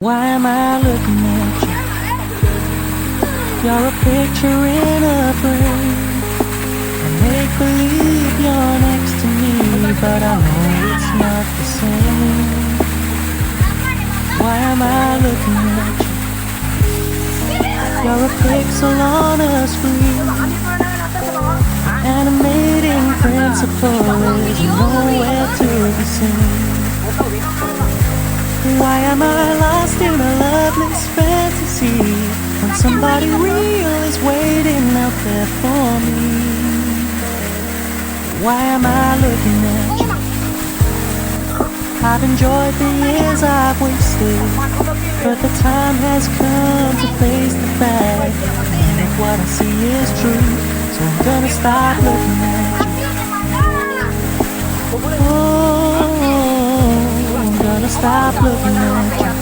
Why am I looking at you? You're a picture in a frame. I make believe you're next to me, but I know it's not the same. Why am I looking at you? You're a pixel on a screen. Animating principle is nowhere to be seen. Why am I lost in a loveless fantasy when somebody real is waiting out there for me? Why am I looking at you? I've enjoyed the years I've wasted, but the time has come to face the fact that what I see is true, so I'm gonna stop looking at you. Oh, I'm gonna stop looking at you.